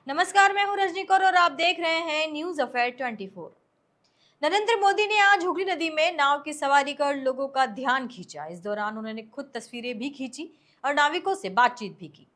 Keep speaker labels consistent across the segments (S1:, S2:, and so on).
S1: नमस्कार, मैं हूं रजनी कौर और आप देख रहे हैं न्यूज अफेयर 24। नरेंद्र मोदी ने आज हुगली नदी में नाव की सवारी कर लोगों का ध्यान खींचा। इस दौरान उन्होंने खुद तस्वीरें भी खींची और नाविकों से बातचीत भी की।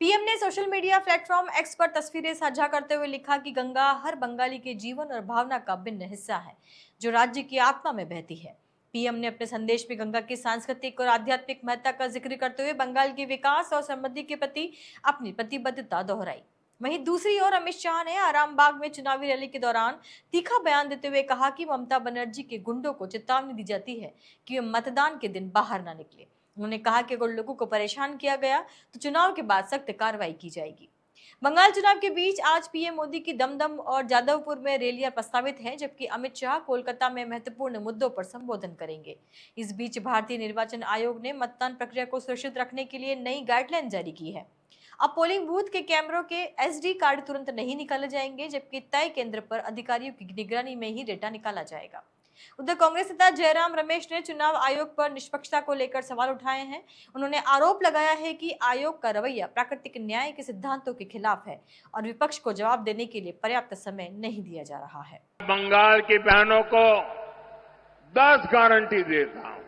S1: पीएम ने सोशल मीडिया प्लेटफॉर्म एक्स पर तस्वीरें साझा करते हुए लिखा कि गंगा हर बंगाली के जीवन और भावना का भिन्न हिस्सा है, जो राज्य की आत्मा में बहती है। पीएम ने अपने संदेश में गंगा की सांस्कृतिक और आध्यात्मिक महत्ता का जिक्र करते हुए बंगाल के विकास और समृद्धि के प्रति अपनी प्रतिबद्धता दोहराई। वहीं दूसरी ओर अमित शाह ने आरामबाग में चुनावी रैली के दौरान तीखा बयान देते हुए कहा कि ममता बनर्जी के गुंडों को चेतावनी दी जाती है कि वे मतदान के दिन बाहर ना निकले। उन्होंने कहा कि अगर लोगों को परेशान किया गया तो चुनाव के बाद सख्त कार्रवाई की जाएगी। बंगाल चुनाव के बीच आज पीएम मोदी की दमदम और जादवपुर में रैलियां प्रस्तावित हैं, जबकि अमित शाह कोलकाता में महत्वपूर्ण मुद्दों पर संबोधन करेंगे। इस बीच भारतीय निर्वाचन आयोग ने मतदान प्रक्रिया को सुरक्षित रखने के लिए नई गाइडलाइन जारी की है। अब पोलिंग बूथ के कैमरों के एसडी कार्ड तुरंत नहीं निकाले जाएंगे, जबकि तय केंद्र पर अधिकारियों की निगरानी में ही डेटा निकाला जाएगा। उधर कांग्रेस नेता जयराम रमेश ने चुनाव आयोग पर निष्पक्षता को लेकर सवाल उठाए हैं। उन्होंने आरोप लगाया है कि आयोग का रवैया प्राकृतिक न्याय के सिद्धांतों के खिलाफ है और विपक्ष को जवाब देने के लिए पर्याप्त समय नहीं दिया जा रहा है।
S2: बंगाल की बहनों को 10 गारंटी देता हूं।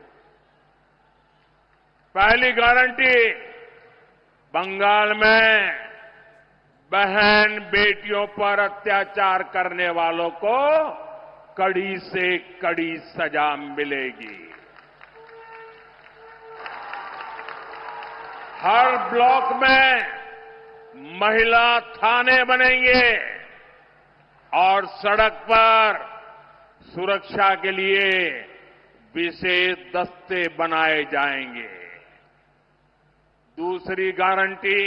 S2: पहली गारंटी, बंगाल में बहन बेटियों पर अत्याचार करने वालों को कड़ी से कड़ी सजा मिलेगी। हर ब्लॉक में महिला थाने बनेंगे और सड़क पर सुरक्षा के लिए विशेष दस्ते बनाए जाएंगे। दूसरी गारंटी,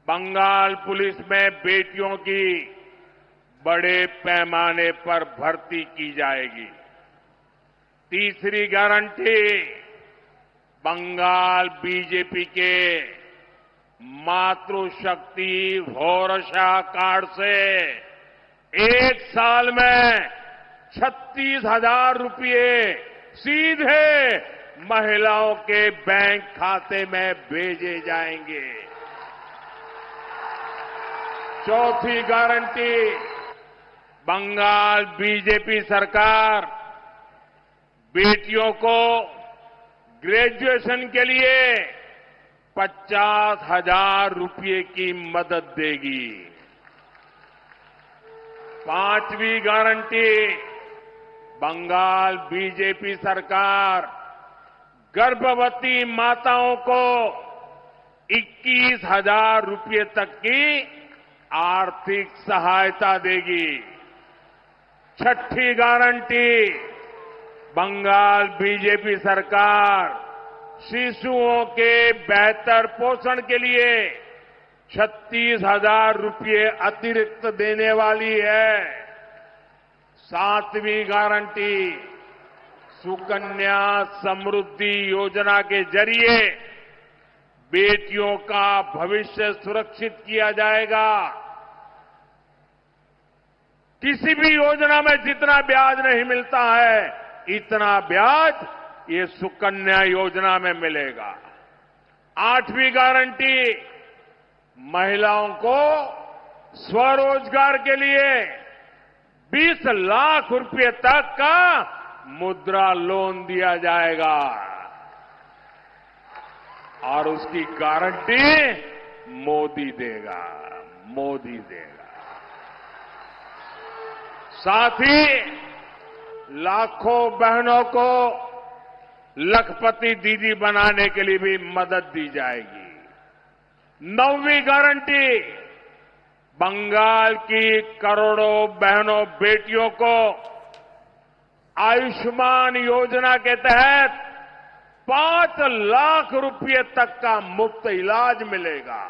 S2: बंगाल पुलिस में बेटियों की बड़े पैमाने पर भर्ती की जाएगी। तीसरी गारंटी, बंगाल बीजेपी के मातृशक्ति भरोसा कार्ड से 1 साल में 36,000 रुपये सीधे महिलाओं के बैंक खाते में भेजे जाएंगे। चौथी गारंटी, बंगाल बीजेपी सरकार बेटियों को ग्रेजुएशन के लिए 50,000 रुपये की मदद देगी। पांचवी गारंटी, बंगाल बीजेपी सरकार गर्भवती माताओं को 21,000 रुपये तक की आर्थिक सहायता देगी। छठी गारंटी, बंगाल बीजेपी सरकार शिशुओं के बेहतर पोषण के लिए 36,000 रुपये अतिरिक्त देने वाली है। सातवीं गारंटी, सुकन्या समृद्धि योजना के जरिए बेटियों का भविष्य सुरक्षित किया जाएगा। किसी भी योजना में जितना ब्याज नहीं मिलता है, इतना ब्याज ये सुकन्या योजना में मिलेगा। आठवीं गारंटी, महिलाओं को स्वरोजगार के लिए 20 लाख रुपए तक का मुद्रा लोन दिया जाएगा और उसकी गारंटी मोदी देगा। साथ ही लाखों बहनों को लखपति दीदी बनाने के लिए भी मदद दी जाएगी। 9वीं गारंटी, बंगाल की करोड़ों बहनों बेटियों को आयुष्मान योजना के तहत 5 लाख रुपये तक का मुफ्त इलाज मिलेगा।